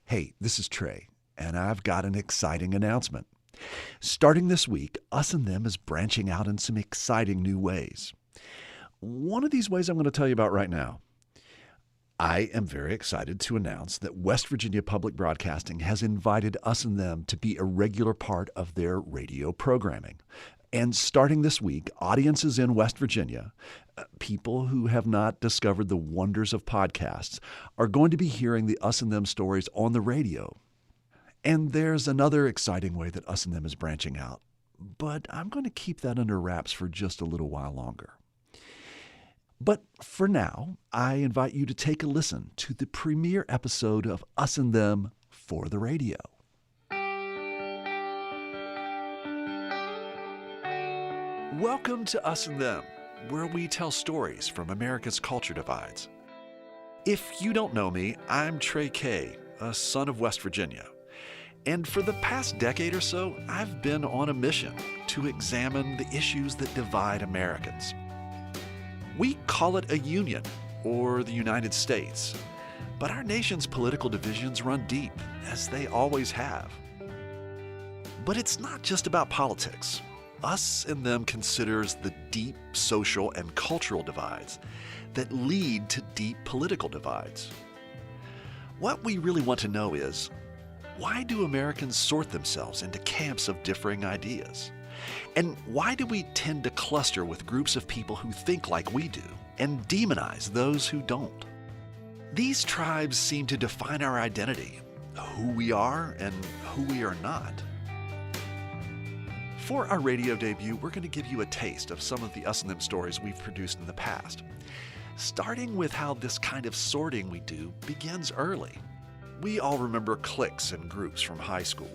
Hey, this is Trey, and I've got an exciting announcement. Starting this week, Us and Them is branching out in some exciting new ways. One of these ways I'm going to tell you about right now. I am very excited to announce that West Virginia Public Broadcasting has invited Us and Them to be a regular part of their radio programming. And starting this week, audiences in West Virginia, people who have not discovered the wonders of podcasts, are going to be hearing the Us and Them stories on the radio. And there's another exciting way that Us and Them is branching out, but I'm going to keep that under wraps for just a little while longer. But for now, I invite you to take a listen to the premiere episode of Us and Them for the radio. Welcome to Us and Them, where we tell stories from America's culture divides. If you don't know me, I'm Trey Kay, a son of West Virginia. And for the past decade or so, I've been on a mission to examine the issues that divide Americans. We call it a union, or the United States, but our nation's political divisions run deep, as they always have. But it's not just about politics. Us and Them considers the deep social and cultural divides that lead to deep political divides. What we really want to know is, why do Americans sort themselves into camps of differing ideas? And why do we tend to cluster with groups of people who think like we do and demonize those who don't? These tribes seem to define our identity, who we are and who we are not. For our radio debut, we're going to give you a taste of some of the Us and Them stories we've produced in the past, starting with how this kind of sorting we do begins early. We all remember cliques and groups from high school.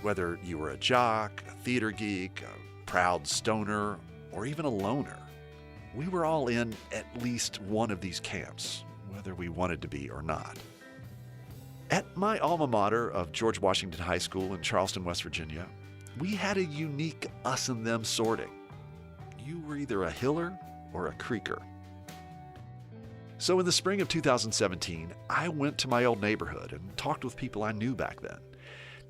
Whether you were a jock, a theater geek, a proud stoner, or even a loner, we were all in at least one of these camps, whether we wanted to be or not. At my alma mater of George Washington High School in Charleston, West Virginia, we had a unique Us and Them sorting. You were either a Hiller or a Creeker. So in the spring of 2017, I went to my old neighborhood and talked with people I knew back then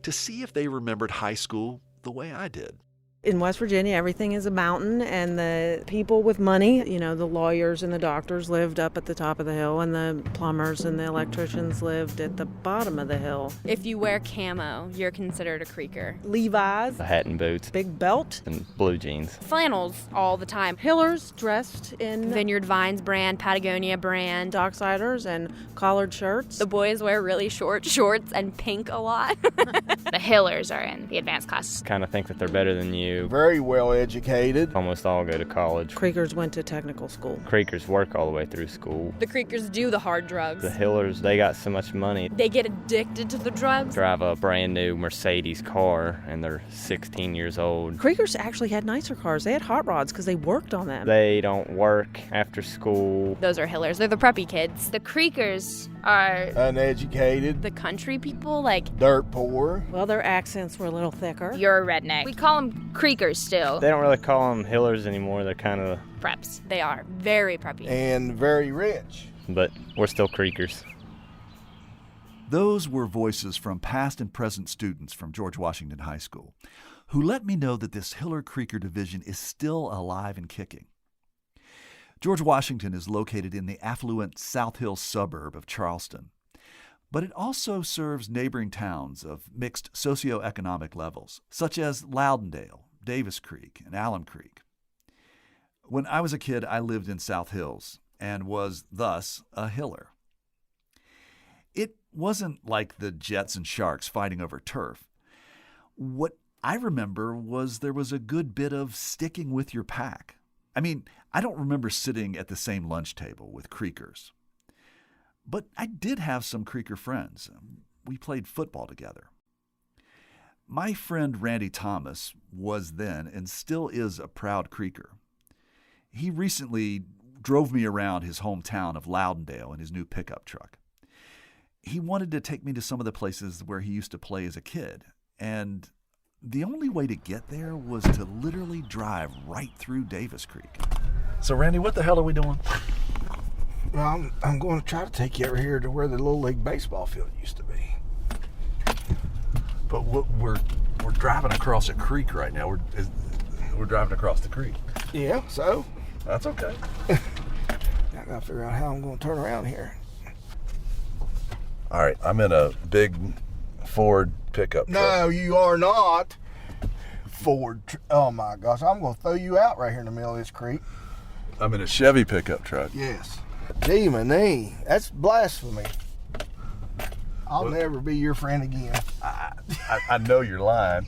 to see if they remembered high school the way I did. In West Virginia, everything is a mountain, and the people with money, the lawyers and the doctors lived up at the top of the hill, and the plumbers and the electricians lived at the bottom of the hill. If you wear camo, you're considered a creeker. Levi's, A hat and boots, big belt, and blue jeans. Flannels all the time. Hillers dressed in Vineyard Vines brand, Patagonia brand. Docksiders and collared shirts. The boys wear really short shorts and pink a lot. The Hillers are in the advanced classes. Kind of think that they're better than you. Very well educated. Almost all go to college. Creekers went to technical school. Creekers work all the way through school. The creekers do the hard drugs. The Hillers, they got so much money. They get addicted to the drugs. Drive a brand new Mercedes car, and they're 16 years old. Creekers actually had nicer cars. They had hot rods because they worked on them. They don't work after school. Those are Hillers. They're the preppy kids. The Creekers are Uneducated. The country people, like, Dirt poor. Well, their accents were a little thicker. you're a redneck. We call them Creekers still. They don't really call them Hillers anymore. They're kind of, Preps. they are very preppy. And very rich. but we're still Creekers. Those were voices from past and present students from George Washington High School who let me know that this Hiller-Creeker division is still alive and kicking. George Washington is located in the affluent South Hill suburb of Charleston, but it also serves neighboring towns of mixed socioeconomic levels, such as Loudondale, Davis Creek, and Alum Creek. When I was a kid, I lived in South Hills and was thus a Hiller. It wasn't like the Jets and Sharks fighting over turf. What I remember was there was a good bit of sticking with your pack. I mean, I don't remember sitting at the same lunch table with Creekers. But I did have some Creeker friends. We played football together. My friend Randy Thomas was then and still is a proud Creeker. He recently drove me around his hometown of Loudondale in his new pickup truck. He wanted to take me to some of the places where he used to play as a kid, and the only way to get there was to literally drive right through Davis Creek. So, Randy, what the hell are we doing? Well, I'm going to try to take you over here to where the Little League baseball field used to be. But we're driving across a creek right now. We're driving across the creek. Yeah, so That's okay. I gotta figure out how I'm gonna turn around here. All right, I'm in a big Ford pickup truck. No, you are not. Ford. Oh my gosh, I'm gonna throw you out right here in the middle of this creek. I'm in a Chevy pickup truck. Yes. Gee, my knee. That's blasphemy. I'll What? never be your friend again. I know you're lying.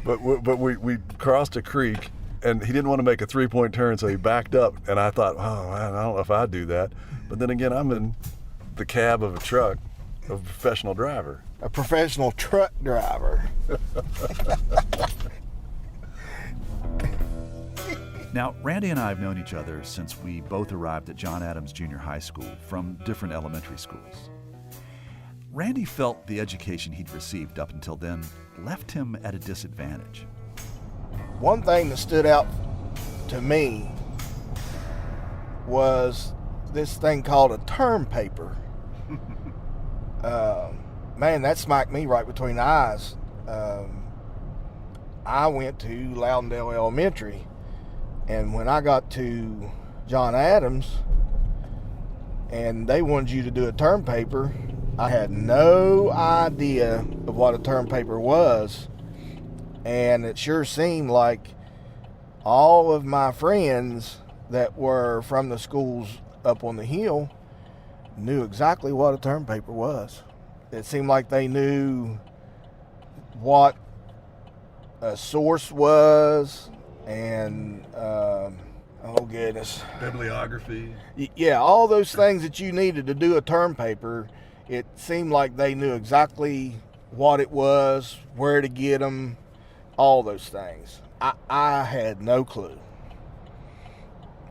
But we crossed a creek, and he didn't want to make a 3-point turn, so he backed up. And I thought, oh, man, I don't know if I'd do that. But then again, I'm in the cab of a truck, of a professional driver. A professional truck driver. Now, Randy and I have known each other since we both arrived at John Adams Junior High School from different elementary schools. Randy felt the education he'd received up until then left him at a disadvantage. One thing that stood out to me was this thing called a term paper. Man, that smacked me right between the eyes. I went to Loudondale Elementary, and when I got to John Adams and they wanted you to do a term paper, I had no idea of what a term paper was. And it sure seemed like all of my friends that were from the schools up on the hill knew exactly what a term paper was. It seemed like they knew what a source was and, oh goodness. Bibliography. Yeah, all those things that you needed to do a term paper, it seemed like they knew exactly what it was, where to get them, all those things. I had no clue.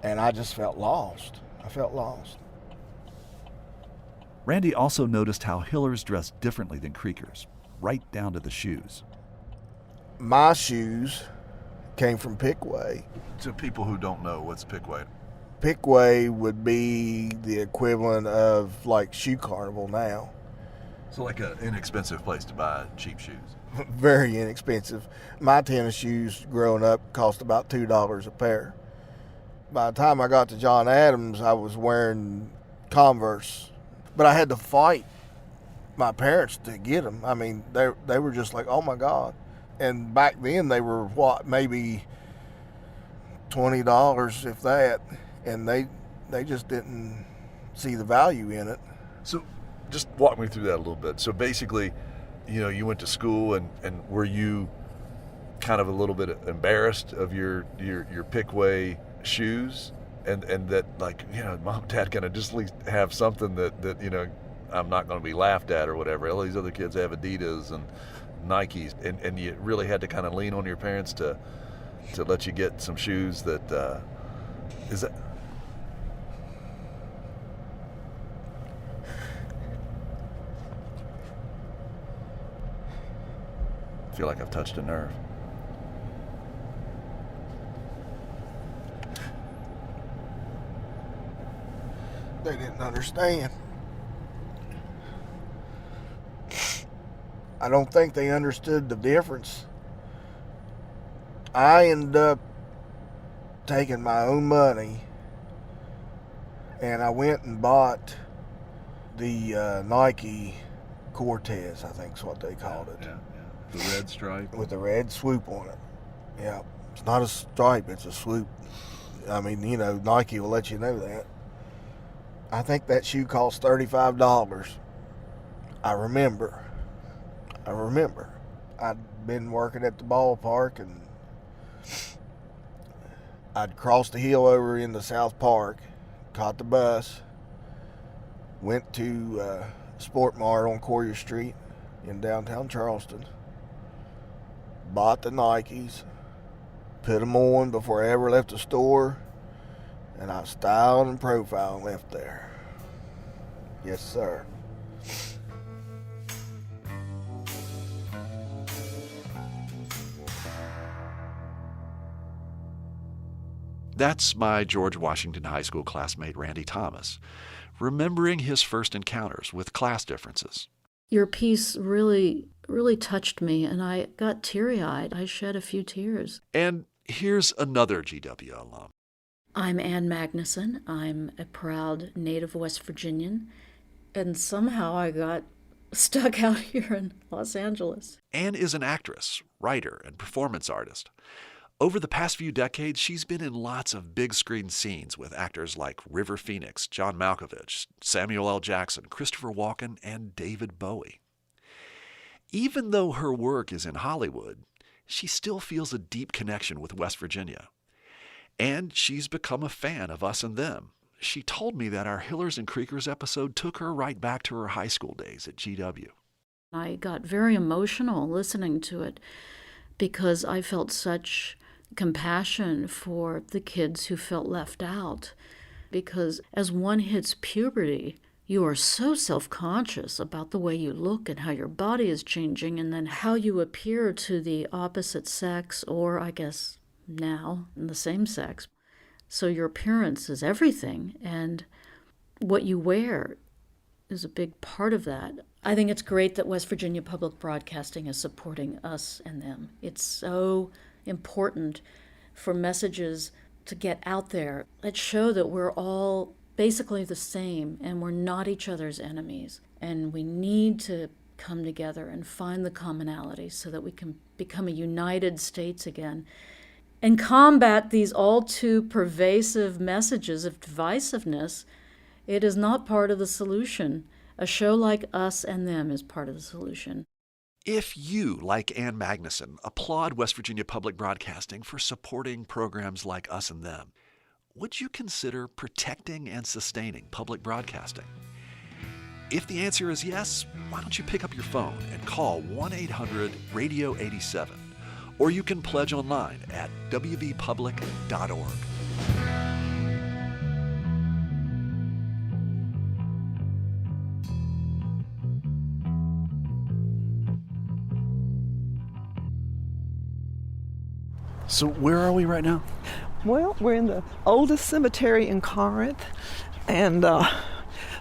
And I just felt lost. I felt lost. Randy also noticed how Hillers dressed differently than Creekers, right down to the shoes. My shoes came from Pickway. To people who don't know, what's Pickway? Pickway would be the equivalent of like Shoe Carnival now. So like an inexpensive place to buy cheap shoes. Very inexpensive. My tennis shoes growing up cost about $2 a pair. By the time I got to John Adams, I was wearing Converse. But I had to fight my parents to get them. I mean, they were just like, oh my God. And back then they were what, maybe $20 if that. And they just didn't see the value in it. So just walk me through that a little bit. So basically, you know, you went to school and were you kind of a little bit embarrassed of your Pickway shoes? And that, like, you know, mom and dad kind of just at least have something that you know, I'm not going to be laughed at or whatever. All these other kids have Adidas and Nikes, and you really had to kind of lean on your parents to let you get some shoes that is that. I feel like I've touched a nerve. They didn't understand. I don't think they understood the difference. I ended up taking my own money and I went and bought the Nike Cortez, I think is what they called it. Yeah. The red stripe. With the red swoop on it. Yeah. It's not a stripe, it's a swoop. I mean, you know, Nike will let you know that. I think that shoe cost $35. I remember. I'd been working at the ballpark and I'd crossed the hill over into South Park, caught the bus, went to Sport Mart on Courier Street in downtown Charleston, bought the Nikes, put them on before I ever left the store, and I styled and profiled and left there. Yes, sir. That's my George Washington High School classmate Randy Thomas, remembering his first encounters with class differences. Your piece really touched me, and I got teary-eyed. I shed a few tears. And here's another GW alum. I'm Ann Magnuson. I'm a proud native West Virginian, and somehow I got stuck out here in Los Angeles. Ann is an actress, writer, and performance artist. Over the past few decades, she's been in lots of big screen scenes with actors like River Phoenix, John Malkovich, Samuel L. Jackson, Christopher Walken, and David Bowie. Even though her work is in Hollywood, she still feels a deep connection with West Virginia. And she's become a fan of Us and Them. She told me that our Hillers and Creekers episode took her right back to her high school days at GW. I got very emotional listening to it because I felt such compassion for the kids who felt left out. Because as one hits puberty, you are so self-conscious about the way you look and how your body is changing, and then how you appear to the opposite sex, or I guess now the same sex. So your appearance is everything, and what you wear is a big part of that. I think it's great that West Virginia Public Broadcasting is supporting Us and Them. It's so important for messages to get out there that show that we're all basically the same and we're not each other's enemies. And we need to come together and find the commonality so that we can become a united states again and combat these all too pervasive messages of divisiveness. It is not part of the solution. A show like Us and Them is part of the solution. If you, like Ann Magnuson, applaud West Virginia Public Broadcasting for supporting programs like Us and Them, would you consider protecting and sustaining public broadcasting? If the answer is yes, why don't you pick up your phone and call 1-800-RADIO-87, or you can pledge online at wvpublic.org. So where are we right now? Well, we're in the oldest cemetery in Corinth, and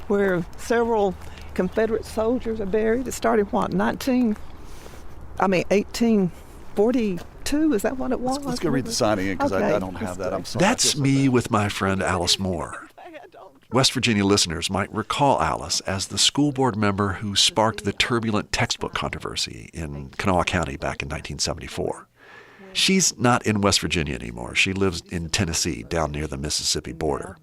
where several Confederate soldiers are buried. It started, 1842? Is that what it was? Let's go read the signing in, because I don't have that. I'm sorry. That's me with my friend Alice Moore. West Virginia listeners might recall Alice as the school board member who sparked the turbulent textbook controversy in Kanawha County back in 1974. She's not in West Virginia anymore. She lives in Tennessee, down near the Mississippi border.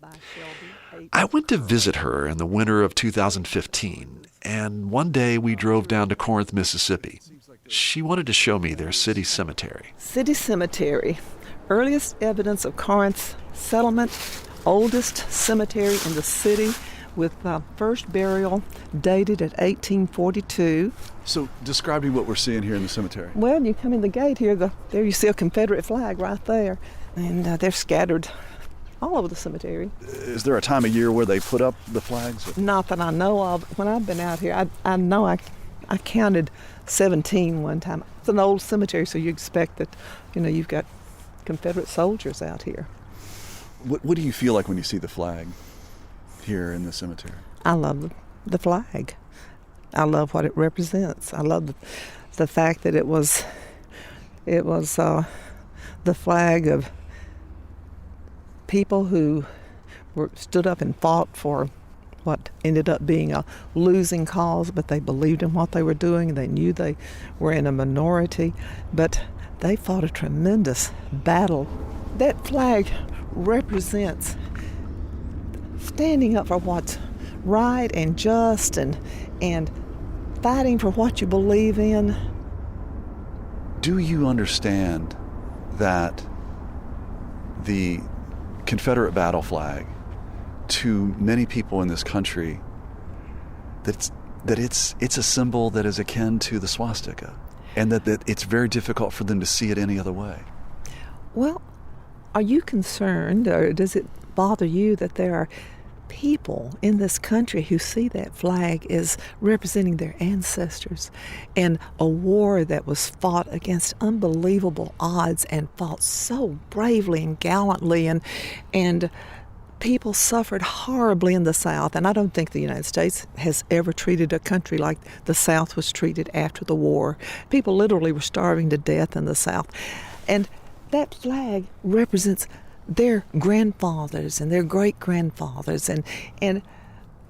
I went to visit her in the winter of 2015, and one day we drove down to Corinth, Mississippi. She wanted to show me their city cemetery. City Cemetery, earliest evidence of Corinth's settlement, oldest cemetery in the city, with first burial dated at 1842. So describe me what we're seeing here in the cemetery. Well, you come in the gate here, there you see a Confederate flag right there, and they're scattered all over the cemetery. Is there a time of year where they put up the flags? Not that I know of. When I've been out here, I know I counted 17 one time. It's an old cemetery, so you expect that, you've got Confederate soldiers out here. What do you feel like when you see the flag here in the cemetery? I love the flag. I love what it represents. I love the fact that it was the flag of people who stood up and fought for what ended up being a losing cause, but they believed in what they were doing. They knew they were in a minority, but they fought a tremendous battle. That flag represents standing up for what's right and just and fighting for what you believe in. Do you understand that the Confederate battle flag, to many people in this country, that it's a symbol that is akin to the swastika, and that it's very difficult for them to see it any other way? Well, are you concerned, or does it bother you that there are people in this country who see that flag as representing their ancestors and a war that was fought against unbelievable odds and fought so bravely and gallantly, and People suffered horribly in the South, and I don't think the United States has ever treated a country like the South was treated after the war. People literally were starving to death in the South. And that flag represents their grandfathers and their great-grandfathers and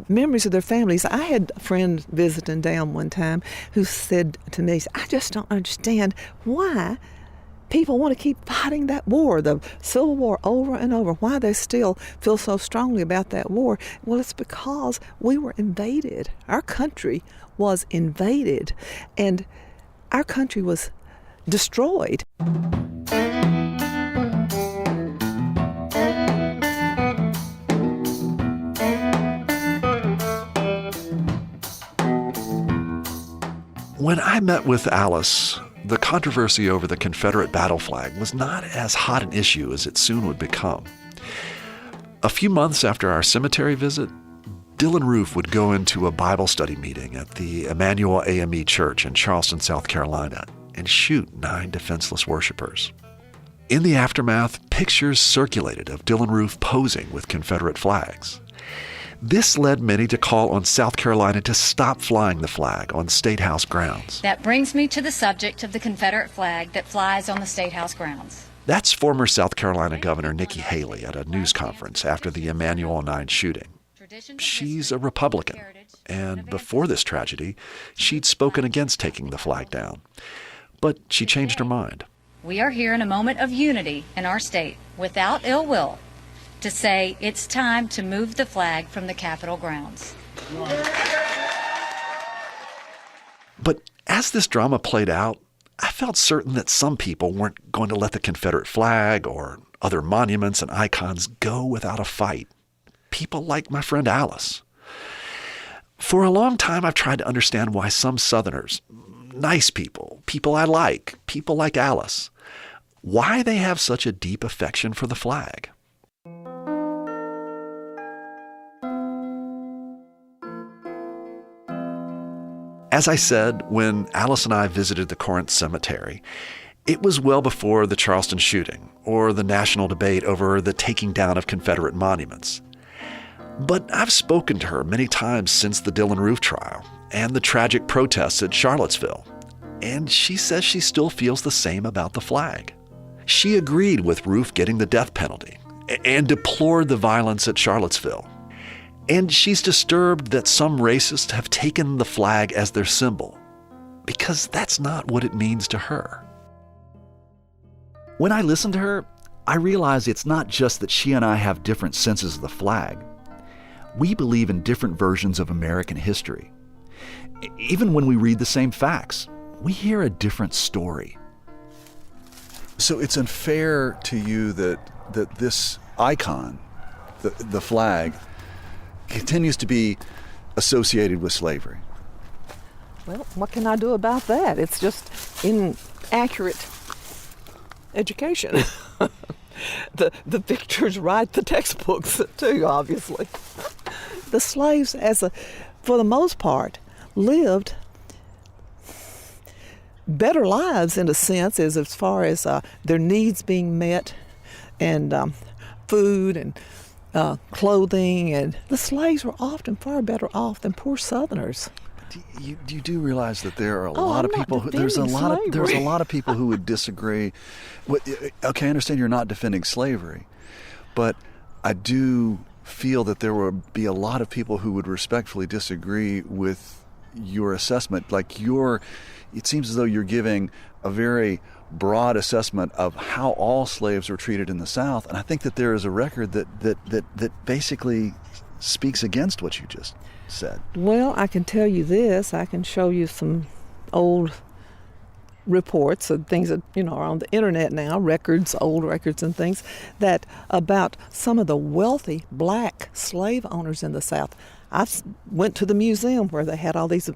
memories of their families. I had a friend visiting down one time who said to me, I just don't understand why people want to keep fighting that war, the Civil War, over and over, why they still feel so strongly about that war. Well, it's because we were invaded. Our country was invaded, and our country was destroyed. When I met with Alice, the controversy over the Confederate battle flag was not as hot an issue as it soon would become. A few months after our cemetery visit, Dylan Roof would go into a Bible study meeting at the Emmanuel AME Church in Charleston, South Carolina, and shoot 9 defenseless worshipers. In the aftermath, pictures circulated of Dylan Roof posing with Confederate flags. This led many to call on South Carolina to stop flying the flag on State House grounds. That brings me to the subject of the Confederate flag that flies on the State House grounds. That's former South Carolina Governor Nikki Haley at a news conference after the Emmanuel 9 shooting. She's a Republican, and before this tragedy, she'd spoken against taking the flag down. But she changed her mind. We are here in a moment of unity in our state, without ill will, to say it's time to move the flag from the Capitol grounds. But as this drama played out, I felt certain that some people weren't going to let the Confederate flag or other monuments and icons go without a fight. People like my friend Alice. For a long time, I've tried to understand why some Southerners, nice people, people I like, people like Alice, why they have such a deep affection for the flag. As I said, when Alice and I visited the Corinth Cemetery, it was well before the Charleston shooting or the national debate over the taking down of Confederate monuments. But I've spoken to her many times since the Dylan Roof trial and the tragic protests at Charlottesville, and she says she still feels the same about the flag. She agreed with Roof getting the death penalty and deplored the violence at Charlottesville. And she's disturbed that some racists have taken the flag as their symbol, because that's not what it means to her. When I listen to her, I realize it's not just that she and I have different senses of the flag. We believe in different versions of American history. Even when we read the same facts, we hear a different story. So it's unfair to you that this icon, the flag, continues to be associated with slavery. Well, what can I do about that? It's just inaccurate education. The pictures write the textbooks too, obviously. The slaves, for the most part, lived better lives in a sense, as far as their needs being met, and food and clothing, and the slaves were often far better off than poor Southerners. You do realize that there are a lot of people. There's a lot of people who would disagree. Okay, I understand you're not defending slavery, but I do feel that there would be a lot of people who would respectfully disagree with your assessment. It seems as though you're giving a very broad assessment of how all slaves were treated in the South, and I think that there is a record that basically speaks against what you just said. Well, I can tell you this. I can show you some old reports of things that are on the internet now, old records and things, that about some of the wealthy black slave owners in the South. I went to the museum where they had all these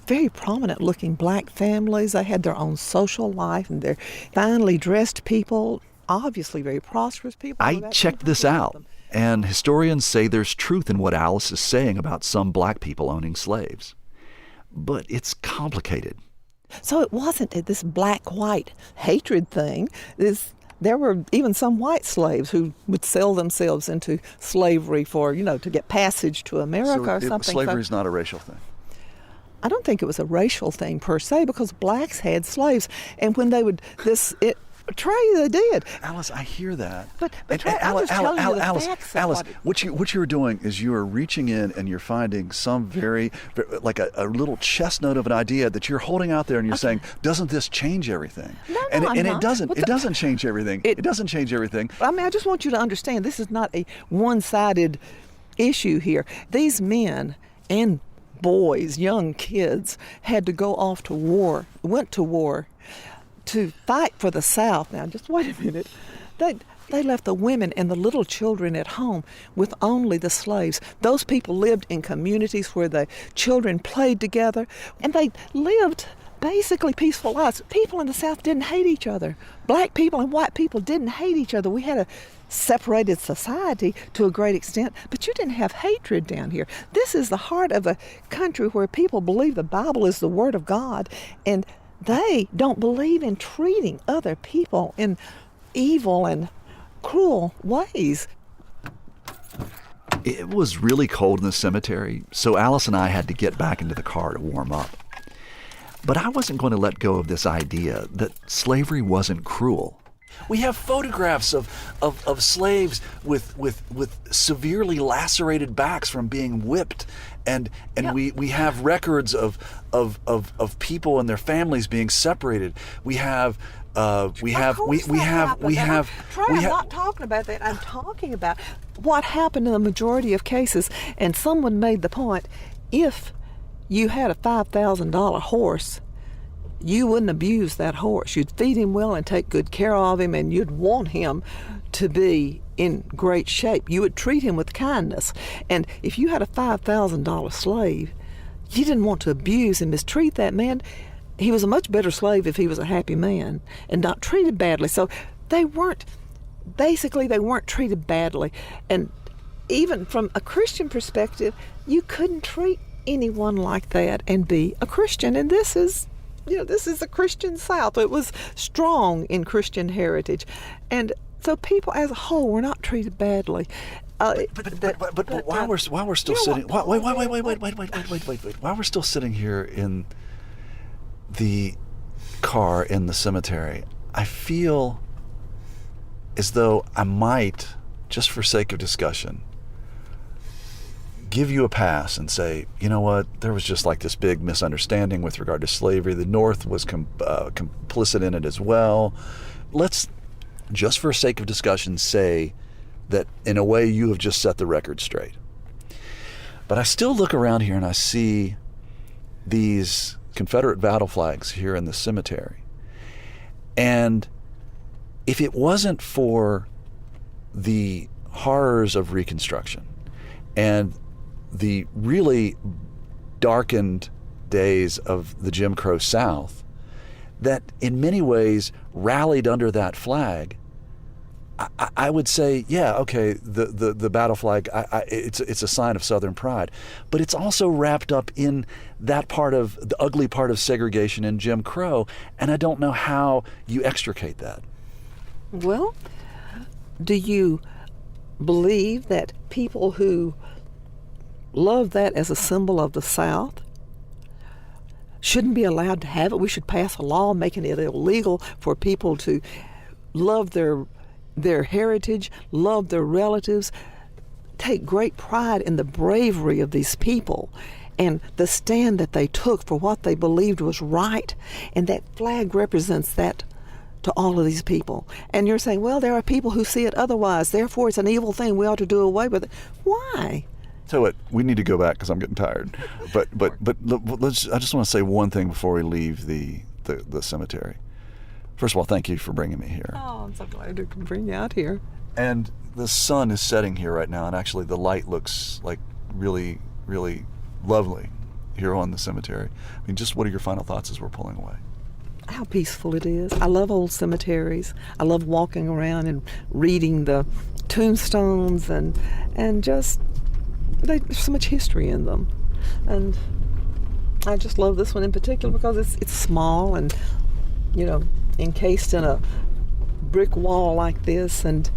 very prominent looking black families. They had their own social life, and they're finely dressed people, obviously very prosperous people. I checked this out, and historians say there's truth in what Alice is saying about some black people owning slaves. But it's complicated. So it wasn't this black-white hatred thing. there were even some white slaves who would sell themselves into slavery for, to get passage to America or something. Slavery is not a racial thing. I don't think it was a racial thing per se, because blacks had slaves, and when they would Trey, they did. Alice, I hear that. But Alice, Alice, what you're doing is you are reaching in and you're finding some very like a little chest note of an idea that you're holding out there, and you're saying, "Doesn't this change everything?" No, and it doesn't. It doesn't change everything. It doesn't change everything. I mean, I just want you to understand, this is not a one-sided issue here. These men and boys, young kids, had to go off to war, went to war, to fight for the South. Now, just wait a minute. They left the women and the little children at home with only the slaves. Those people lived in communities where the children played together, and they lived basically peaceful lives. People in the South didn't hate each other. Black people and white people didn't hate each other. We had a separated society to a great extent, but you didn't have hatred down here. This is the heart of a country where people believe the Bible is the Word of God, and they don't believe in treating other people in evil and cruel ways. It was really cold in the cemetery, so Alice and I had to get back into the car to warm up. But I wasn't going to let go of this idea that slavery wasn't cruel. We have photographs of slaves with severely lacerated backs from being whipped, and we have records of people and their families being separated. I'm not talking about that. I'm talking about what happened in the majority of cases. And someone made the point: if you had a $5,000 horse, you wouldn't abuse that horse. You'd feed him well and take good care of him, and you'd want him to be in great shape. You would treat him with kindness. And if you had a $5,000 slave, you didn't want to abuse and mistreat that man. He was a much better slave if he was a happy man and not treated badly. So they weren't treated badly. And even from a Christian perspective, you couldn't treat anyone like that and be a Christian. And this is the Christian South. It was strong in Christian heritage. And so people as a whole were not treated badly. But while we're still sitting, wait. While we're still sitting here in the car in the cemetery, I feel as though I might, just for sake of discussion, give you a pass and say, you know what, there was just like this big misunderstanding with regard to slavery. The North was complicit in it as well. Let's, just for sake of discussion, say that in a way you have just set the record straight. But I still look around here and I see these Confederate battle flags here in the cemetery. And if it wasn't for the horrors of Reconstruction and the really darkened days of the Jim Crow South that in many ways rallied under that flag, I would say, yeah, okay, the battle flag, it's a sign of Southern pride, but it's also wrapped up in that part of the ugly part of segregation in Jim Crow, and I don't know how you extricate that. Well, do you believe that people who love that as a symbol of the South shouldn't be allowed to have it? We should pass a law making it illegal for people to love their heritage, love their relatives, take great pride in the bravery of these people and the stand that they took for what they believed was right. And that flag represents that to all of these people. And you're saying, well, there are people who see it otherwise, therefore it's an evil thing, we ought to do away with it. Why? So we need to go back because I'm getting tired. But I just want to say one thing before we leave the cemetery. First of all, thank you for bringing me here. Oh, I'm so glad to bring you out here. And the sun is setting here right now, and actually the light looks like really, really lovely here on the cemetery. I mean, just what are your final thoughts as we're pulling away? How peaceful it is. I love old cemeteries. I love walking around and reading the tombstones and just there's so much history in them. And I just love this one in particular because it's small and, encased in a brick wall like this, and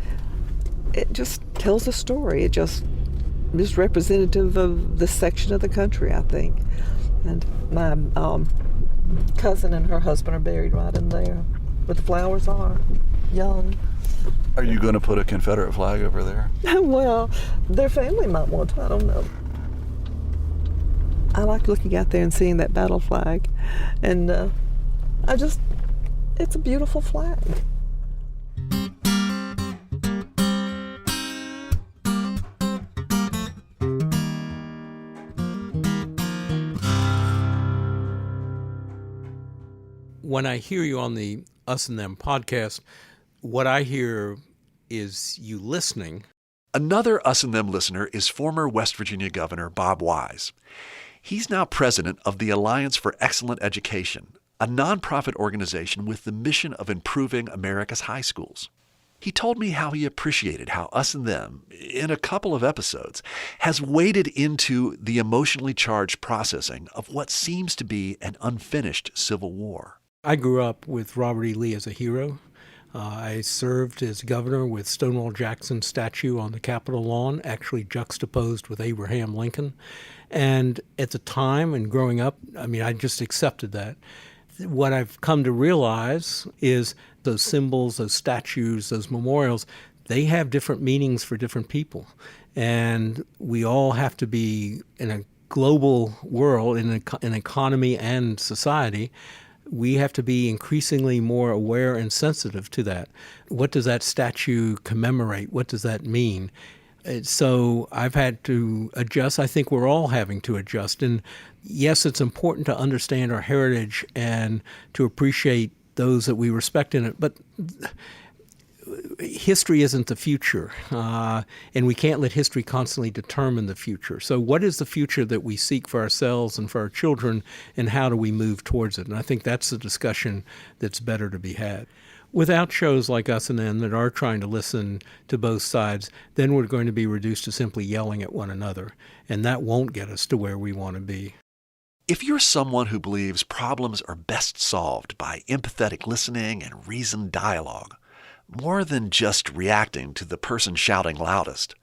it just tells a story. It just is representative of this section of the country, I think. And my cousin and her husband are buried right in there where the flowers are, young. Are you going to put a Confederate flag over there? Well, their family might want to, I don't know. I like looking out there and seeing that battle flag, and it's a beautiful flag. When I hear you on the Us and Them podcast, what I hear is you listening. Another Us and Them listener is former West Virginia Governor Bob Wise. He's now president of the Alliance for Excellent Education, a nonprofit organization with the mission of improving America's high schools. He told me how he appreciated how Us and Them, in a couple of episodes, has waded into the emotionally charged processing of what seems to be an unfinished Civil War. I grew up with Robert E. Lee as a hero. I served as governor with Stonewall Jackson's statue on the Capitol lawn, actually juxtaposed with Abraham Lincoln. And at the time and growing up, I just accepted that. What I've come to realize is those symbols, those statues, those memorials, they have different meanings for different people. And we all have to be, in a global world, in an economy and society, we have to be increasingly more aware and sensitive to that. What does that statue commemorate? What does that mean? So I've had to adjust. I think we're all having to adjust. And yes, it's important to understand our heritage and to appreciate those that we respect in it. But history isn't the future, and we can't let history constantly determine the future. So what is the future that we seek for ourselves and for our children, and how do we move towards it? And I think that's the discussion that's better to be had. Without shows like Us and Them that are trying to listen to both sides, then we're going to be reduced to simply yelling at one another, and that won't get us to where we want to be. If you're someone who believes problems are best solved by empathetic listening and reasoned dialogue, more than just reacting to the person shouting loudest,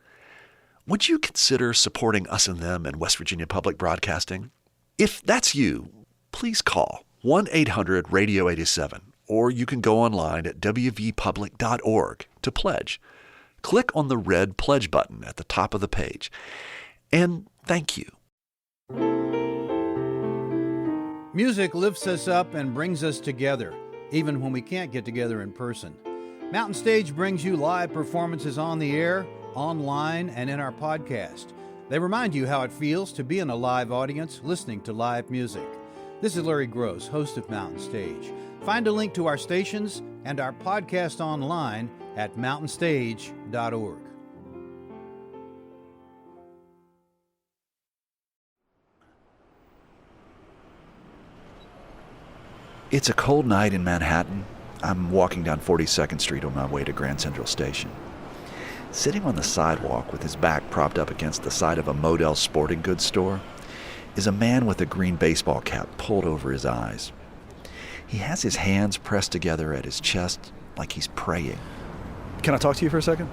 would you consider supporting Us and Them and West Virginia Public Broadcasting? If that's you, please call 1-800-RADIO-87, or you can go online at wvpublic.org to pledge. Click on the red pledge button at the top of the page. And thank you. Music lifts us up and brings us together, even when we can't get together in person. Mountain Stage brings you live performances on the air, online, and in our podcast. They remind you how it feels to be in a live audience listening to live music. This is Larry Gross, host of Mountain Stage. Find a link to our stations and our podcast online at mountainstage.org. It's a cold night in Manhattan. I'm walking down 42nd Street on my way to Grand Central Station. Sitting on the sidewalk with his back propped up against the side of a Model sporting goods store is a man with a green baseball cap pulled over his eyes. He has his hands pressed together at his chest like he's praying. Can I talk to you for a second?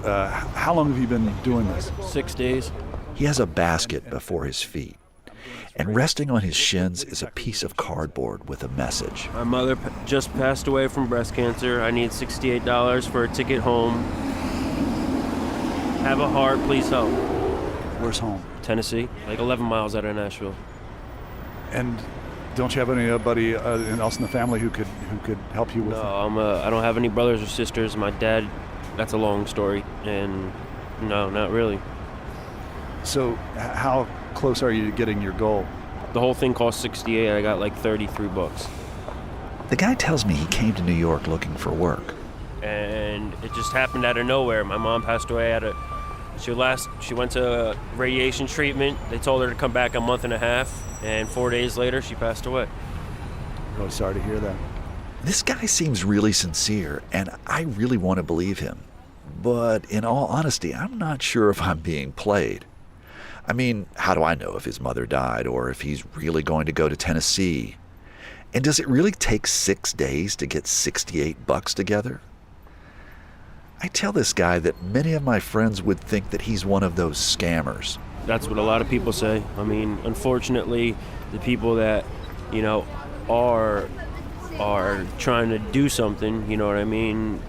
How long have you been doing this? 6 days. He has a basket before his feet, and resting on his shins is a piece of cardboard with a message. My mother just passed away from breast cancer. I need $68 for a ticket home. Have a heart, please help. Where's home? Tennessee, like 11 miles out of Nashville. And don't you have anybody else in the family who could help you with it? No, I don't have any brothers or sisters. My dad, that's a long story, and no, not really. So how close are you to getting your goal? The whole thing cost $68. I got like 33 bucks. The guy tells me he came to New York looking for work. And it just happened out of nowhere. My mom passed away she went to radiation treatment. They told her to come back a month and a half, and 4 days later she passed away. Really sorry to hear that. This guy seems really sincere, and I really want to believe him. But in all honesty, I'm not sure if I'm being played. I mean, how do I know if his mother died or if he's really going to go to Tennessee? And does it really take 6 days to get $68 together? I tell this guy that many of my friends would think that he's one of those scammers. That's what a lot of people say. I mean, unfortunately, the people that, you know, are trying to do something, you know what I mean,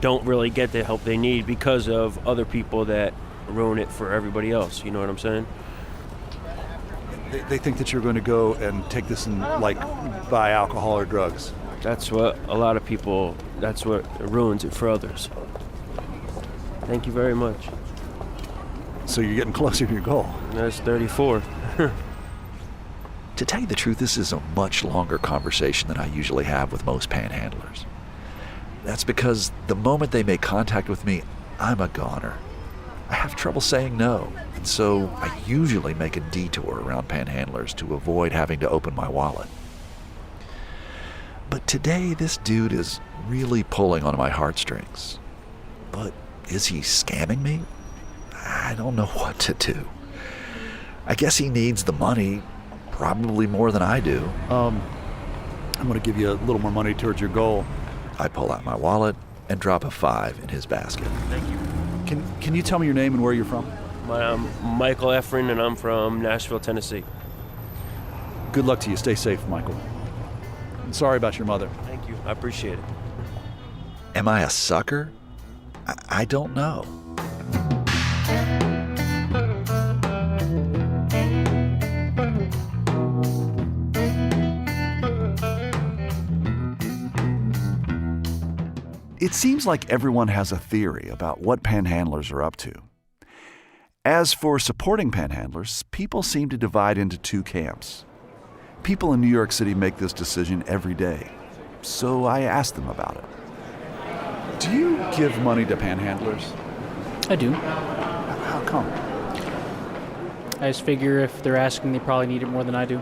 don't really get the help they need because of other people that ruin it for everybody else. You know what I'm saying? They think that you're going to go and take this and, like, buy alcohol or drugs. That's what a lot of people, that's what ruins it for others. Thank you very much. So you're getting closer to your goal. That's 34. To tell you the truth, this is a much longer conversation than I usually have with most panhandlers. That's because the moment they make contact with me, I'm a goner. I have trouble saying no, and so I usually make a detour around panhandlers to avoid having to open my wallet. But today, this dude is really pulling on my heartstrings. But is he scamming me? I don't know what to do. I guess he needs the money, probably more than I do. I'm going to give you a little more money towards your goal. I pull out my wallet and drop a $5 in his basket. Thank you. Can you tell me your name and where you're from? I'm Michael Efren, and I'm from Nashville, Tennessee. Good luck to you. Stay safe, Michael. I'm sorry about your mother. Thank you. I appreciate it. Am I a sucker? I don't know. It seems like everyone has a theory about what panhandlers are up to. As for supporting panhandlers, people seem to divide into two camps. People in New York City make this decision every day, so I asked them about it. Do you give money to panhandlers? I do. How come? I just figure if they're asking, they probably need it more than I do.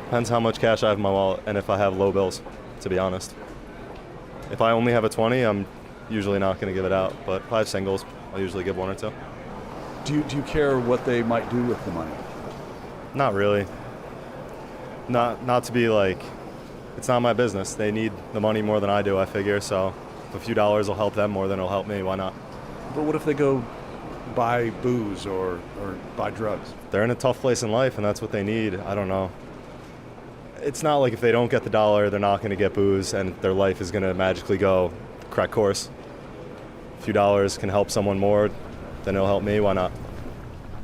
Depends how much cash I have in my wallet and if I have low bills, to be honest. If I only have a 20, I'm usually not going to give it out. But if I have singles, I'll usually give one or two. Do you care what they might do with the money? Not really. Not to be like, it's not my business. They need the money more than I do, I figure. So if a few dollars will help them more than it'll help me, why not? But what if they go buy booze or buy drugs? They're in a tough place in life, and that's what they need. I don't know. It's not like if they don't get the dollar, they're not going to get booze, and their life is going to magically go the correct course. A few dollars can help someone more, then it'll help me. Why not?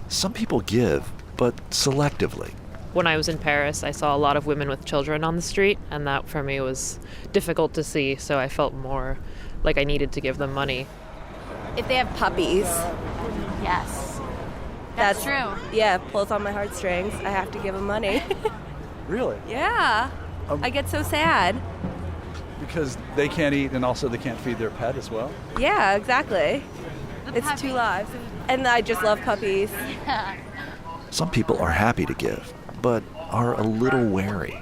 Some people give, but selectively. When I was in Paris, I saw a lot of women with children on the street, and that for me was difficult to see, so I felt more like I needed to give them money. If they have puppies. Yes. That's true. Yeah, pulls on my heartstrings. I have to give them money. Really? Yeah. I get so sad. Because they can't eat and also they can't feed their pet as well? Yeah, exactly. It's two lives. And I just love puppies. Some people are happy to give, but are a little wary.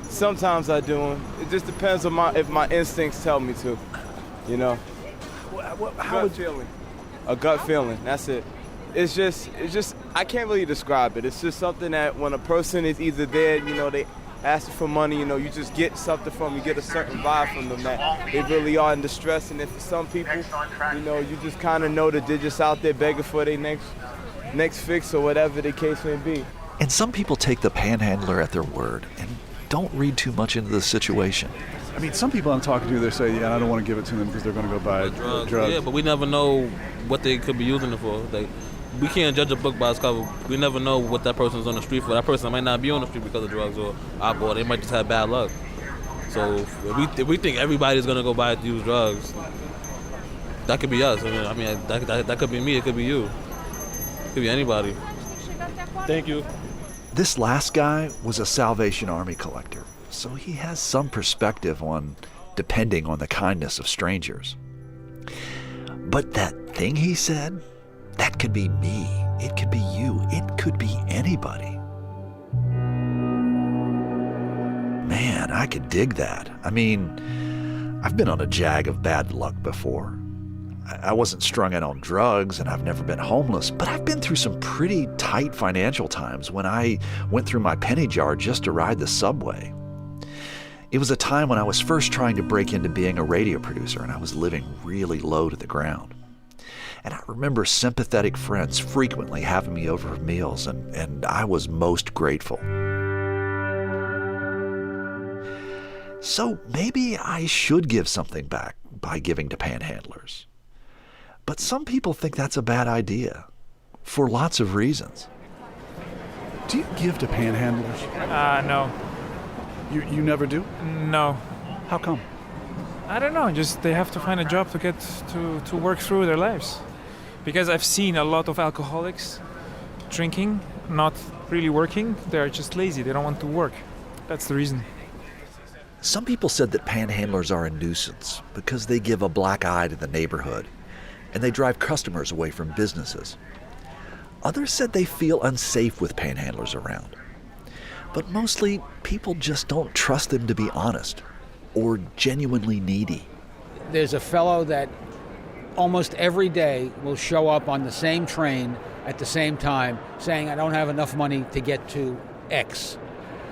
Sometimes I do. It just depends on if my instincts tell me to, you know. A gut feeling, that's it. It's just, I can't really describe it. It's just something that when a person is either there, you know, they ask for money, you know, you just get something from them, you get a certain vibe from them that they really are in distress. And if for some people, you know, you just kind of know that they're just out there begging for their next fix or whatever the case may be. And some people take the panhandler at their word and don't read too much into the situation. I mean, some people I'm talking to, they say, yeah, I don't want to give it to them because they're going to go buy drugs. Yeah, but we never know what they could be using it for. We can't judge a book by its cover. We never know what that person's on the street for. That person might not be on the street because of drugs or alcohol. They might just have bad luck. So if we think everybody's going to go buy and use drugs, that could be us. I mean, that could be me. It could be you. It could be anybody. Thank you. This last guy was a Salvation Army collector, so he has some perspective on depending on the kindness of strangers. But that thing he said, that could be me, it could be you, it could be anybody. Man, I could dig that. I mean, I've been on a jag of bad luck before. I wasn't strung out on drugs and I've never been homeless, but I've been through some pretty tight financial times when I went through my penny jar just to ride the subway. It was a time when I was first trying to break into being a radio producer, and I was living really low to the ground. And I remember sympathetic friends frequently having me over for meals, and I was most grateful. So maybe I should give something back by giving to panhandlers. But some people think that's a bad idea, for lots of reasons. Do you give to panhandlers? No. You never do? No. How come? I don't know. Just they have to find a job to get to work through their lives. Because I've seen a lot of alcoholics drinking, not really working. They're just lazy. They don't want to work. That's the reason. Some people said that panhandlers are a nuisance because they give a black eye to the neighborhood and they drive customers away from businesses. Others said they feel unsafe with panhandlers around. But mostly, people just don't trust them to be honest or genuinely needy. There's a fellow that almost every day will show up on the same train at the same time saying, I don't have enough money to get to X.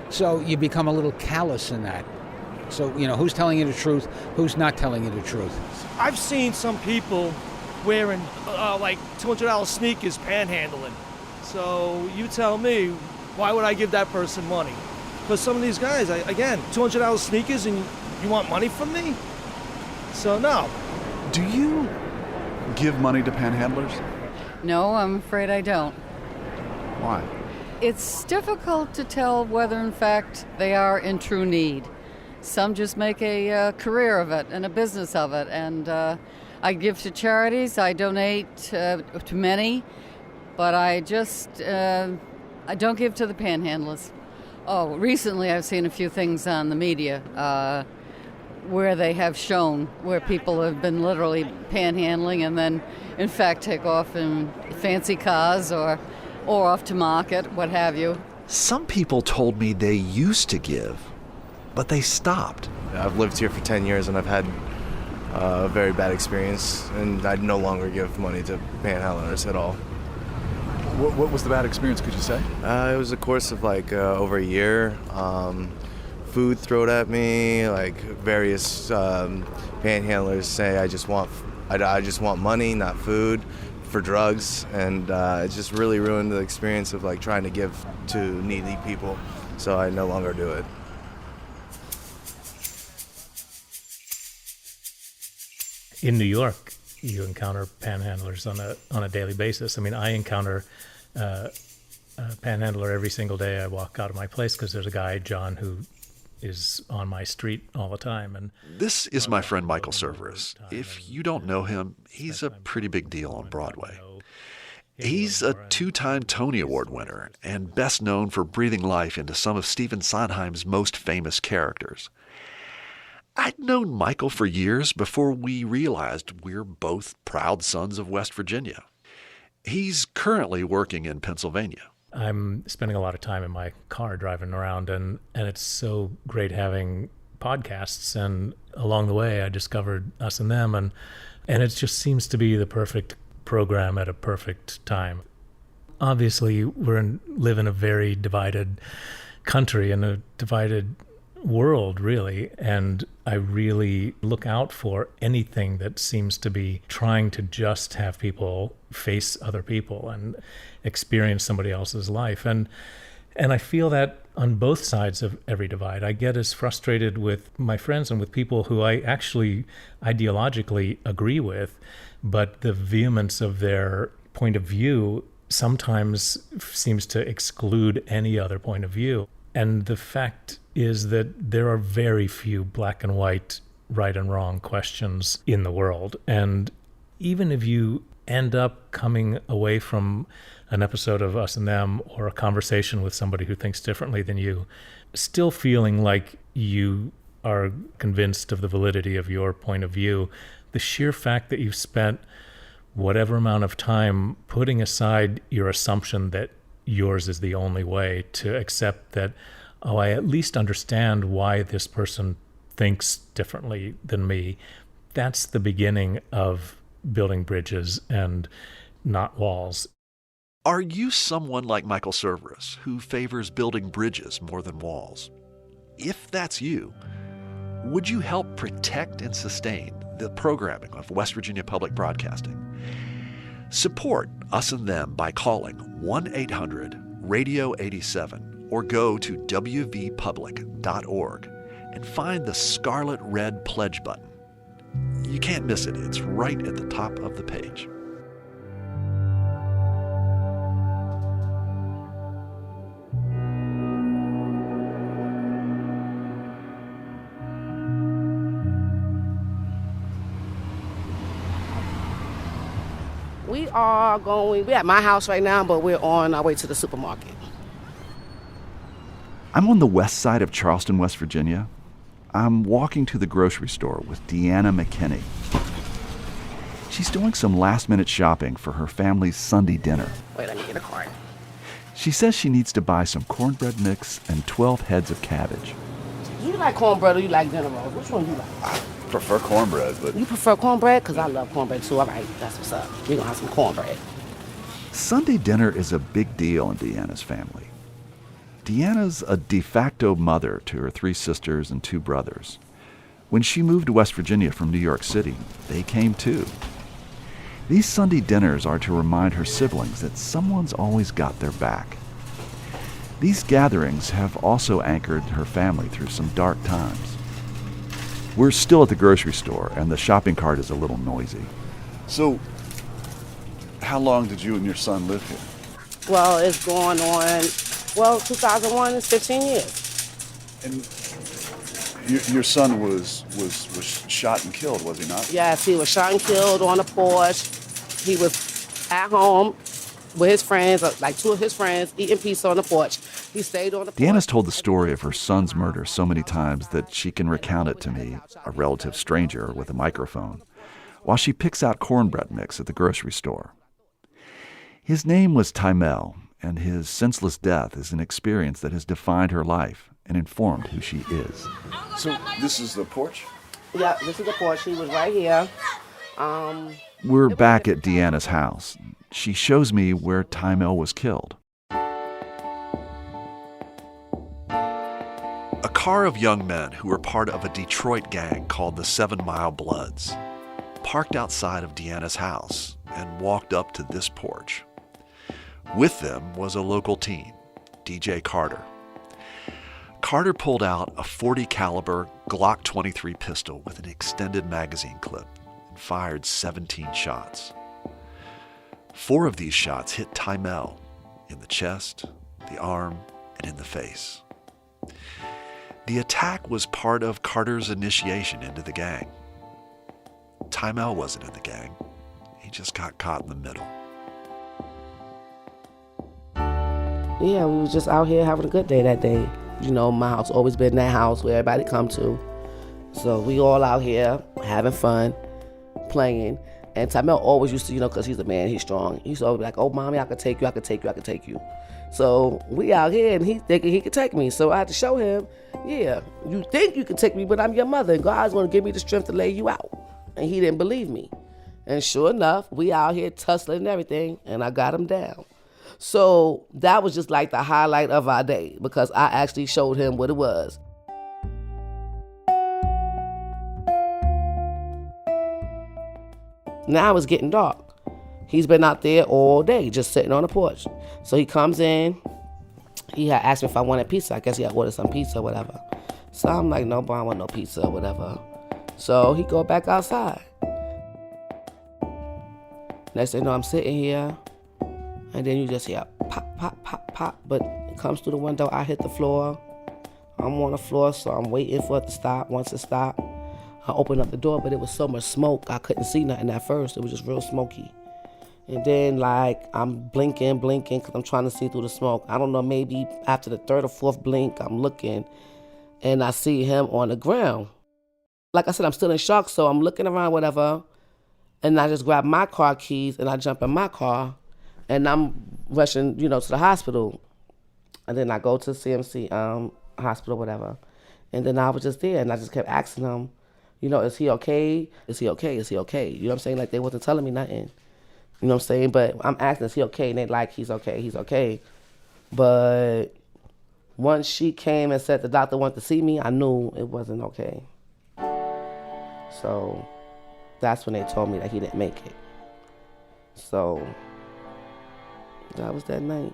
So you become a little callous in that. So, who's telling you the truth, who's not telling you the truth. I've seen some people wearing like $200 sneakers panhandling. So you tell me, why would I give that person money? Because some of these guys, again, $200 sneakers and you want money from me? So no. Do you give money to panhandlers? No, I'm afraid I don't. Why? It's difficult to tell whether, in fact, they are in true need. Some just make a career of it and a business of it. And I give to charities. I donate to many. But I don't give to the panhandlers. Oh, recently I've seen a few things on the media where they have shown where people have been literally panhandling and then, in fact, take off in fancy cars or off to market, what have you. Some people told me they used to give, but they stopped. I've lived here for 10 years and I've had a very bad experience, and I no longer give money to panhandlers at all. What was the bad experience, could you say? It was a course of over a year. Food thrown at me, various panhandlers say I just want money, not food, for drugs, and it just really ruined the experience of trying to give to needy people. So I no longer do it. In New York, you encounter panhandlers on a daily basis. I mean, I encounter a panhandler every single day I walk out of my place because there's a guy, John, who is on my street all the time. And this is my friend Michael Cerveris. If you don't know him, he's a pretty big deal on Broadway. He's a 2-time Tony Award winner and best known for breathing life into some of Stephen Sondheim's most famous characters. I'd known Michael for years before we realized we're both proud sons of West Virginia. He's currently working in Pennsylvania. I'm spending a lot of time in my car driving around, and it's so great having podcasts. And along the way, I discovered Us and Them, and it just seems to be the perfect program at a perfect time. Obviously, live in a very divided country and a divided world, really, and I really look out for anything that seems to be trying to just have people face other people and experience somebody else's life. And I feel that on both sides of every divide. I get as frustrated with my friends and with people who I actually ideologically agree with, but the vehemence of their point of view sometimes seems to exclude any other point of view. And the fact is that there are very few black and white, right and wrong questions in the world. And even if you end up coming away from an episode of Us and Them or a conversation with somebody who thinks differently than you, still feeling like you are convinced of the validity of your point of view, the sheer fact that you've spent whatever amount of time putting aside your assumption that yours is the only way to accept that, oh, I at least understand why this person thinks differently than me. That's the beginning of building bridges and not walls. Are you someone like Michael Cerveris who favors building bridges more than walls? If that's you, Would you help protect and sustain the programming of West Virginia Public Broadcasting? Support Us and Them by calling 1-800-RADIO-87 or go to wvpublic.org and find the scarlet red pledge button. You can't miss it. It's right at the top of the page. We're at my house right now, but we're on our way to the supermarket. I'm on the west side of Charleston, West Virginia. I'm walking to the grocery store with Deanna McKinney. She's doing some last-minute shopping for her family's Sunday dinner. Wait, let me get a card. She says she needs to buy some cornbread mix and 12 heads of cabbage. Do you like cornbread or you like dinner rolls? Which one do you like? I prefer cornbread, but... You prefer cornbread? Because I love cornbread too. All right, that's what's up. We're going to have some cornbread. Sunday dinner is a big deal in Deanna's family. Deanna's a de facto mother to her 3 sisters and 2 brothers. When she moved to West Virginia from New York City, they came too. These Sunday dinners are to remind her siblings that someone's always got their back. These gatherings have also anchored her family through some dark times. We're still at the grocery store, and the shopping cart is a little noisy. So, how long did you and your son live here? Well, it's going on, 2001 is 15 years. And your son was shot and killed, was he not? Yes, he was shot and killed on a porch. He was at home with his friends, like 2 of his friends, eating pizza on the porch. He stayed on the porch. Deanna's told the story of her son's murder so many times that she can recount it to me, a relative stranger with a microphone, while she picks out cornbread mix at the grocery store. His name was Tymel, and his senseless death is an experience that has defined her life and informed who she is. So this is the porch? Yeah, this is the porch. He was right here. We're back at Deanna's house. She shows me where Tymel was killed. A car of young men who were part of a Detroit gang called the 7 Mile Bloods parked outside of Deanna's house and walked up to this porch. With them was a local teen, DJ Carter. Carter pulled out a .40 caliber Glock 23 pistol with an extended magazine clip and fired 17 shots. 4 of these shots hit Tymel in the chest, the arm, and in the face. The attack was part of Carter's initiation into the gang. Tymel wasn't in the gang. He just got caught in the middle. Yeah, we was just out here having a good day that day. You know, my house always been that house where everybody come to. So we all out here having fun, playing. And Tymel always used to, because he's a man, he's strong. He used to always be like, oh, mommy, I could take you, I could take you, I could take you. So we out here and he thinking he could take me. So I had to show him, yeah, you think you could take me, but I'm your mother and God's going to give me the strength to lay you out. And he didn't believe me. And sure enough, we out here tussling and everything, and I got him down. So that was just like the highlight of our day because I actually showed him what it was. Now it's getting dark. He's been out there all day just sitting on the porch. So he comes in. He had asked me if I wanted pizza. I guess he had ordered some pizza or whatever. So I'm like, no, bro, I want no pizza or whatever. So he go back outside. Next thing you know, I'm sitting here. And then you just hear pop, pop, pop, pop. But it comes through the window. I hit the floor. I'm on the floor, so I'm waiting for it to stop. Once it stopped, I opened up the door, but it was so much smoke, I couldn't see nothing at first. It was just real smoky. And then, I'm blinking, because I'm trying to see through the smoke. I don't know, maybe after the 3rd or 4th blink, I'm looking, and I see him on the ground. Like I said, I'm still in shock, so I'm looking around, whatever, and I just grab my car keys, and I jump in my car, and I'm rushing, to the hospital. And then I go to CMC hospital, whatever. And then I was just there, and I just kept asking them, is he okay? Is he okay? Is he okay? You know what I'm saying? Like, they wasn't telling me nothing. You know what I'm saying? But I'm asking, is he okay? And they like, he's okay, he's okay. But once she came and said the doctor wanted to see me, I knew it wasn't okay. So that's when they told me that he didn't make it. So that was that night.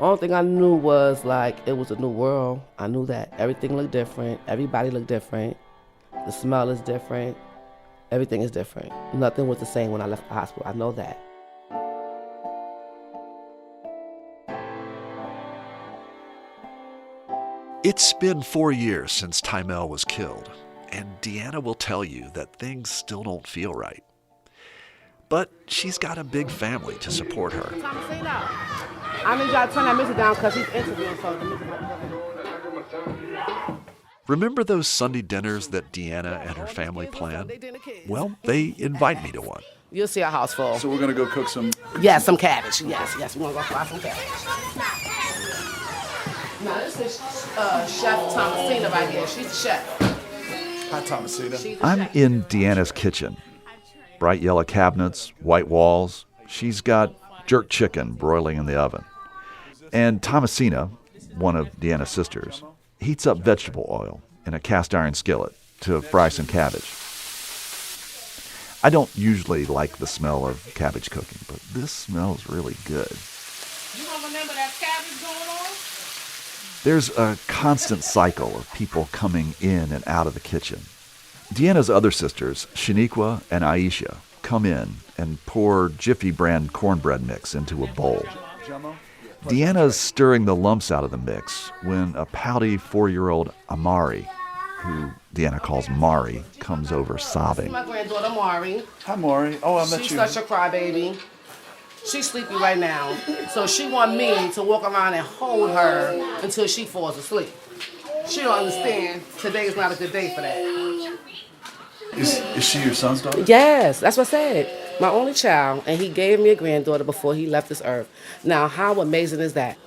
Only thing I knew was like it was a new world. I knew that everything looked different. Everybody looked different. The smell is different. Everything is different. Nothing was the same when I left the hospital. I know that. It's been 4 years since Tymel was killed, and Deanna will tell you that things still don't feel right. But she's got a big family to support her. I need y'all to turn that music down because he's interviewing, so the music. Remember those Sunday dinners that Deanna and her family planned? Well, they invite me to one. You'll see a house full. So we're going to go cook some... Yes, some cabbage. Yes, we're going to go fry some cabbage. Now, this is Chef Thomasina right here. She's the chef. Hi, Thomasina. I'm in Deanna's kitchen. Bright yellow cabinets, white walls. She's got jerk chicken broiling in the oven. And Thomasina, one of Deanna's sisters, heats up vegetable oil in a cast iron skillet to fry some cabbage. I don't usually like the smell of cabbage cooking, but this smells really good. You don't remember that cabbage going on? There's a constant cycle of people coming in and out of the kitchen. Deanna's other sisters, Shaniqua and Aisha, come in and pour Jiffy brand cornbread mix into a bowl. Deanna's stirring the lumps out of the mix when a pouty 4-year-old Amari, who Deanna calls Mari, comes over sobbing. My granddaughter Mari. Hi, Mari. Oh, I met you. She's such a crybaby. She's sleepy right now, so she want me to walk around and hold her until she falls asleep. She don't understand today is not a good day for that. Is she your son's daughter? Yes, that's what I said. My only child, and he gave me a granddaughter before he left this earth. Now, how amazing is that?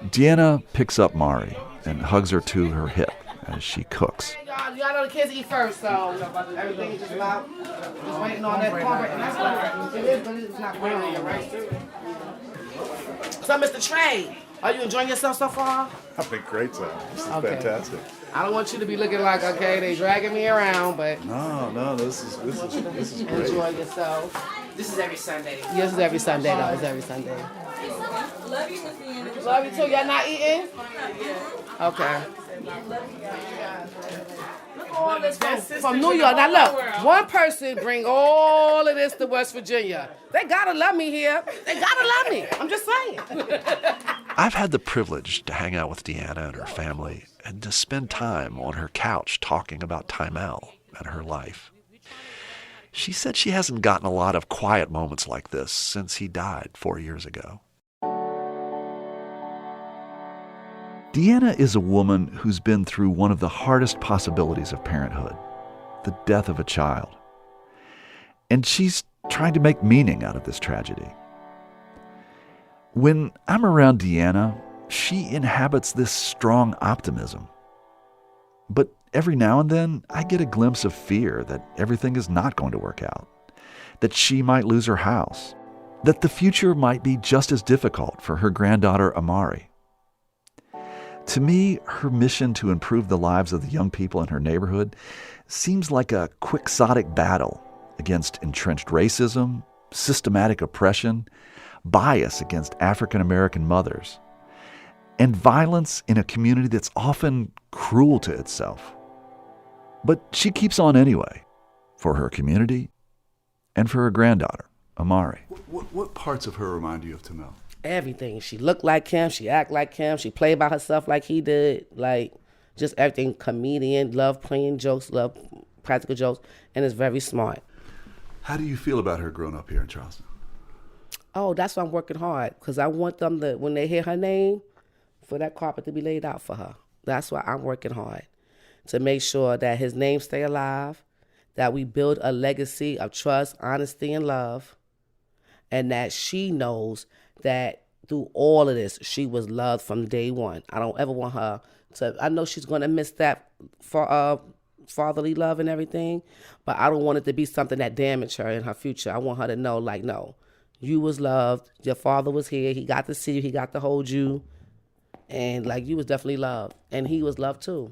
Deanna picks up Mari and hugs her to her hip as she cooks. Y'all know the kids eat first, so everything is just about just waiting on that cornbread. And that's what it is, but it's not brown yet, right? So, Mr. Trey, are you enjoying yourself so far? I've been great, sir. This is Okay. fantastic. I don't want you to be looking like, okay, they dragging me around, but No, this is great. enjoy yourself. This is every Sunday. This is every Sunday, though. It's every Sunday. Love you, Miss Deanna. Love you too. Y'all not eating? Okay. Look at all this from New York. Now look, one person bring all of this to West Virginia. They gotta love me here. They gotta love me. I'm just saying. I've had the privilege to hang out with Deanna and her family and to spend time on her couch talking about Tymel and her life. She said she hasn't gotten a lot of quiet moments like this since he died 4 years ago. Deanna is a woman who's been through one of the hardest possibilities of parenthood, the death of a child. And she's trying to make meaning out of this tragedy. When I'm around Deanna, she inhabits this strong optimism. But every now and then, I get a glimpse of fear that everything is not going to work out, that she might lose her house, that the future might be just as difficult for her granddaughter Amari. To me, her mission to improve the lives of the young people in her neighborhood seems like a quixotic battle against entrenched racism, systematic oppression, bias against African American mothers, and violence in a community that's often cruel to itself. But she keeps on anyway, for her community and for her granddaughter, Amari. What parts of her remind you of Tymel? Everything. She looked like him. She act like him. She played by herself like he did. Like, just everything. Comedian, love playing jokes, love practical jokes, and is very smart. How do you feel about her growing up here in Charleston? Oh, that's why I'm working hard, because I want them to, when they hear her name, for that carpet to be laid out for her. That's why I'm working hard, to make sure that his name stay alive, that we build a legacy of trust, honesty, and love, and that she knows that through all of this, she was loved from day one. I don't ever want her to, I know she's going to miss that for fatherly love and everything, but I don't want it to be something that damage her in her future. I want her to know, like, no, you was loved, your father was here, he got to see you, he got to hold you, And like, you was definitely loved, and he was loved too.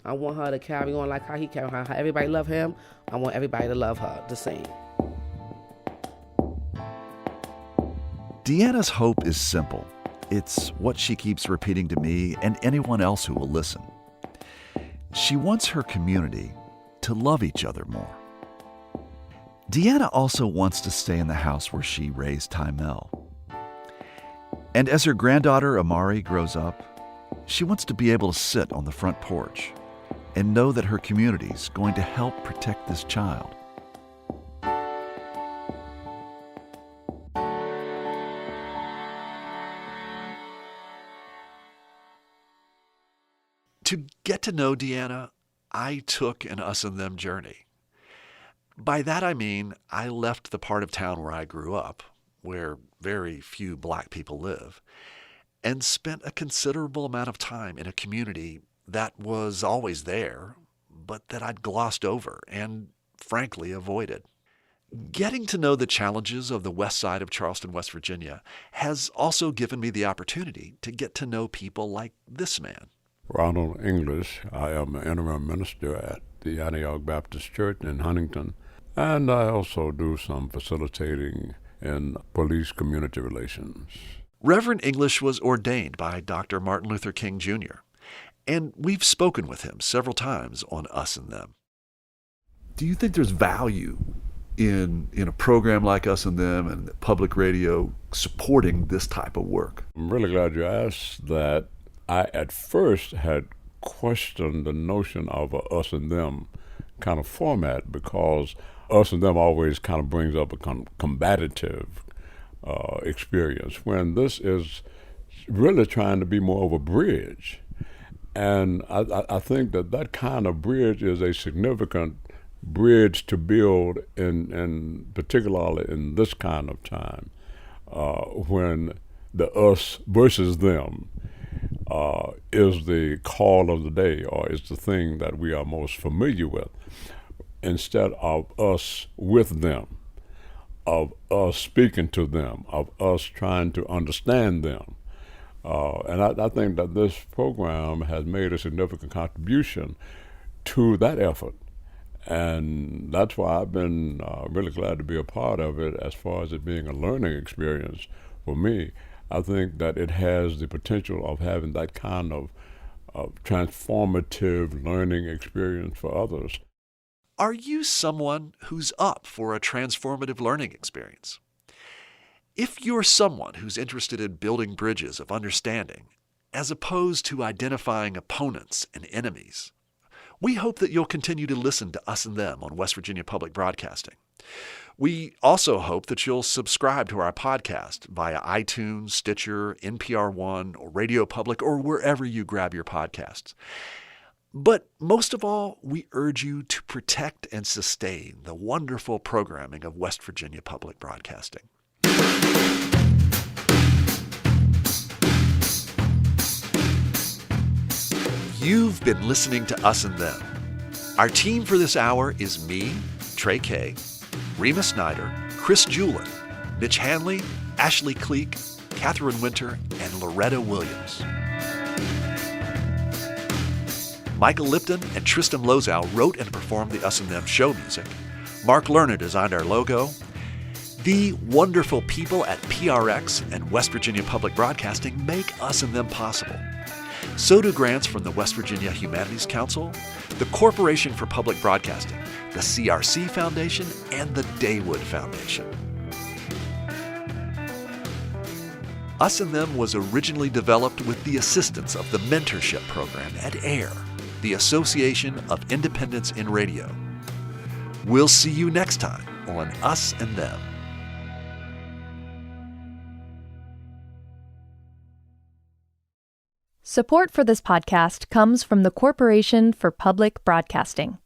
I want her to carry on like how he carried on. How everybody love him, I want everybody to love her the same. Deanna's hope is simple. It's what she keeps repeating to me and anyone else who will listen. She wants her community to love each other more. Deanna also wants to stay in the house where she raised Tymel. And as her granddaughter Amari grows up, she wants to be able to sit on the front porch and know that her community's going to help protect this child. To get to know Deanna, I took an us and them journey. By that I mean I left the part of town where I grew up, where very few black people live, and spent a considerable amount of time in a community that was always there, but that I'd glossed over and, frankly, avoided. Getting to know the challenges of the west side of Charleston, West Virginia, has also given me the opportunity to get to know people like this man. Ronald English. I am an interim minister at the Antioch Baptist Church in Huntington, and I also do some facilitating in police community relations. Reverend English was ordained by Dr. Martin Luther King Jr., and we've spoken with him several times on Us and Them. Do you think there's value in a program like Us and Them and public radio supporting this type of work? I'm really glad you asked that. I at first had questioned the notion of a us and them kind of format, because us and them always kind of brings up a combative experience, when this is really trying to be more of a bridge. And I think that kind of bridge is a significant bridge to build, in particularly in this kind of time, when the us versus them is the call of the day, or is the thing that we are most familiar with, instead of us with them, of us speaking to them, of us trying to understand them. And I think that this program has made a significant contribution to that effort. And that's why I've been really glad to be a part of it, as far as it being a learning experience for me. I think that it has the potential of having that kind of transformative learning experience for others. Are you someone who's up for a transformative learning experience? If you're someone who's interested in building bridges of understanding, as opposed to identifying opponents and enemies, we hope that you'll continue to listen to Us and Them on West Virginia Public Broadcasting. We also hope that you'll subscribe to our podcast via iTunes, Stitcher, NPR One, or Radio Public, or wherever you grab your podcasts. But most of all, we urge you to protect and sustain the wonderful programming of West Virginia Public Broadcasting. You've been listening to Us and Them. Our team for this hour is me, Trey Kay, Rima Snyder, Chris Julin, Mitch Hanley, Ashley Cleek, Catherine Winter, and Loretta Williams. Michael Lipton and Tristan Lozow wrote and performed the Us and Them show music. Mark Lerner designed our logo. The wonderful people at PRX and West Virginia Public Broadcasting make Us and Them possible. So do grants from the West Virginia Humanities Council, the Corporation for Public Broadcasting, the CRC Foundation, and the Daywood Foundation. Us and Them was originally developed with the assistance of the mentorship program at AIR, the Association of Independents in Radio. We'll see you next time on Us and Them. Support for this podcast comes from the Corporation for Public Broadcasting.